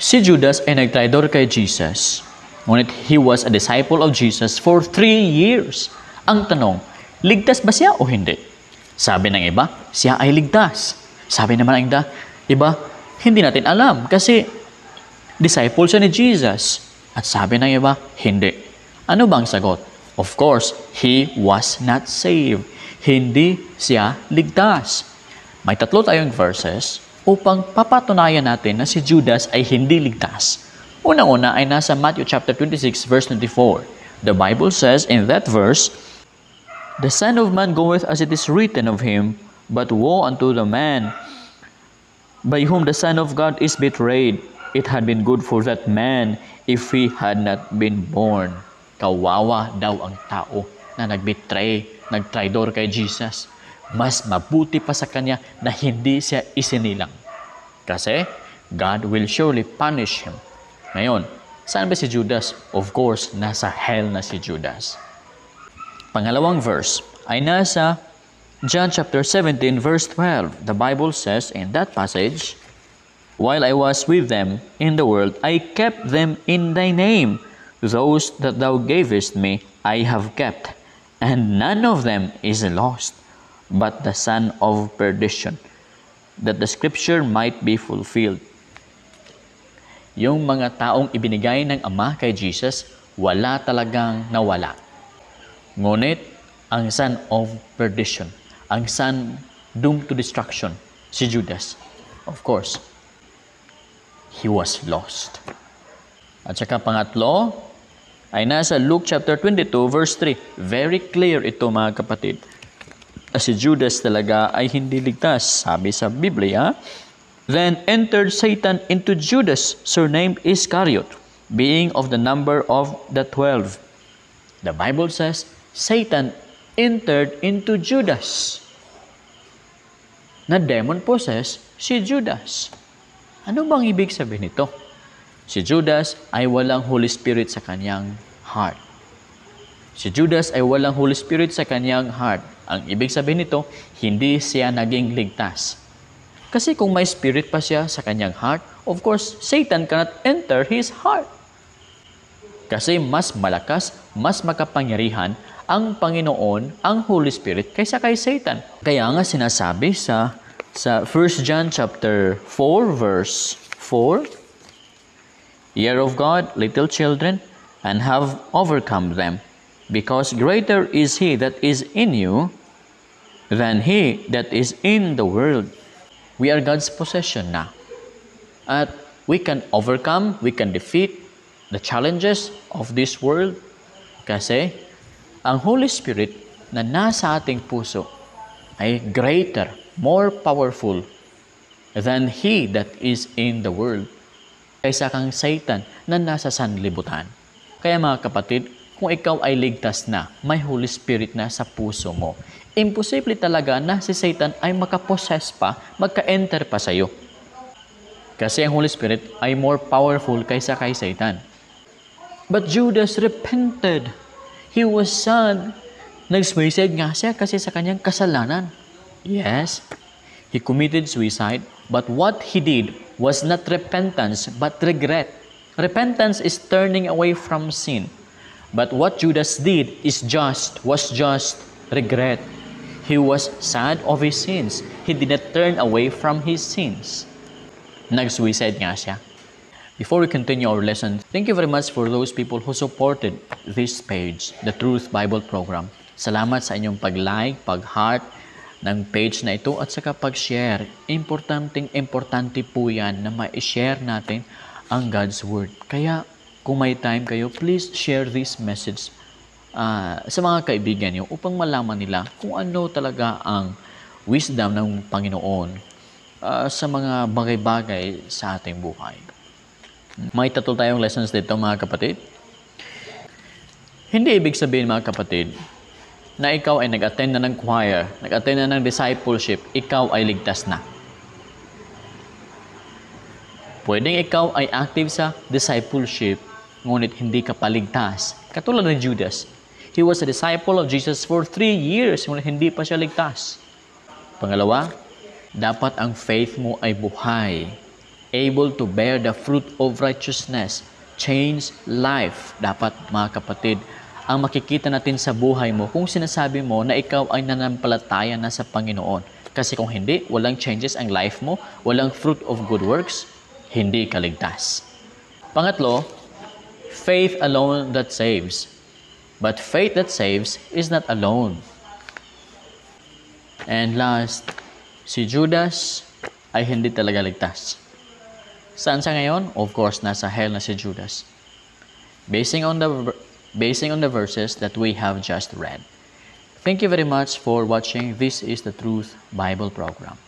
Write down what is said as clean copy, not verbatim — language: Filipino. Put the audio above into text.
Si Judas ay nagtraidor kay Jesus. Ngunit he was a disciple of Jesus for 3 years. Ang tanong, ligtas ba siya o hindi? Sabi ng iba, siya ay ligtas. Sabi naman ng iba, hindi natin alam kasi disciple siya ni Jesus. At sabi ng iba, hindi. Ano bang sagot? Of course, he was not saved. Hindi siya ligtas. May 3 tayong verses upang papatunayan natin na si Judas ay hindi ligtas. Unang-una ay nasa Matthew chapter 26 verse 24. The Bible says in that verse, "The Son of Man goeth as it is written of him, but woe unto the man by whom the Son of God is betrayed. It had been good for that man if he had not been born." Kawawa daw ang tao na nagbetray, nagtraidor kay Jesus. Mas mabuti pa sa kanya na hindi siya isinilang. Kasi God will surely punish him. Ngayon, saan ba si Judas? Of course, nasa hell na si Judas. Pangalawang verse ay nasa John chapter 17 verse 12. The Bible says in that passage, "While I was with them in the world, I kept them in thy name. Those that thou gavest me, I have kept, and none of them is lost, but the son of perdition, that the scripture might be fulfilled." Yung mga taong ibinigay ng Ama kay Jesus, wala talagang nawala. Ngunit, ang son of perdition, ang son doomed to destruction, si Judas, of course, he was lost. At saka pangatlo, ay nasa Luke chapter 22 verse 3. Very clear ito mga kapatid. Si Judas talaga ay hindi ligtas. Sabi sa Biblia, "Then entered Satan into Judas, surnamed Iscariot, being of the number of the 12. The Bible says, Satan entered into Judas. Na demon-possessed si Judas. Ano bang ibig sabihin nito? Si Judas ay walang Holy Spirit sa kanyang heart. Si Judas ay walang Holy Spirit sa kanyang heart. Ang ibig sabihin nito, hindi siya naging ligtas. Kasi kung may spirit pa siya sa kanyang heart, of course, Satan cannot enter his heart. Kasi mas malakas, mas makapangyarihan ang Panginoon, ang Holy Spirit, kaysa kay Satan. Kaya nga sinasabi sa 1 John chapter 4 verse 4, "Ye are of God, little children, and have overcome them, because greater is he that is in you than he that is in the world." We are God's possession na. At we can overcome, we can defeat the challenges of this world kasi ang Holy Spirit na nasa ating puso ay greater, more powerful than he that is in the world, kaysa kang Satan na nasa sanlibutan. Kaya mga kapatid, kung ikaw ay ligtas na, may Holy Spirit na sa puso mo, imposible talaga na si Satan ay makapossess pa, magka-enter pa sa iyo. Kasi ang Holy Spirit ay more powerful kaysa kay Satan. But Judas repented. He was sad. Nag-suicide nga siya kasi sa kanyang kasalanan. Yes, he committed suicide, but what he did was not repentance, but regret. Repentance is turning away from sin. But what Judas did was just regret. He was sad of his sins. He did not turn away from his sins. Nag-suicide nga siya. Before we continue our lesson, thank you very much for those people who supported this page, the Truth Bible Program. Salamat sa inyong pag-like, pag-heart ng page na ito at saka pag-share. Importante po yan na ma-share natin ang God's Word. Kaya kung may time kayo, please share this message sa mga kaibigan niyo upang malaman nila kung ano talaga ang wisdom ng Panginoon sa mga bagay-bagay sa ating buhay. May 3 tayong lessons dito mga kapatid. Hindi ibig sabihin mga kapatid na ikaw ay nag-attend na ng choir, nag-attend na ng discipleship, ikaw ay ligtas na. Pwedeng ikaw ay active sa discipleship, ngunit hindi ka paligtas. Katulad ni Judas. He was a disciple of Jesus for 3 years, ngunit hindi pa siya ligtas. Pangalawa, dapat ang faith mo ay buhay. able to bear the fruit of righteousness, change life. Dapat mga kapatid, ang makikita natin sa buhay mo kung sinasabi mo na ikaw ay nanampalataya na sa Panginoon. Kasi kung hindi, walang changes ang life mo, walang fruit of good works, hindi ka ligtas. Pangatlo, faith alone that saves. But faith that saves is not alone. And last, si Judas ay hindi talaga ligtas. Saan siya ngayon? Of course, nasa hell na si Judas. Basing on the verses that we have just read. Thank you very much for watching. This is the Truth Bible Program.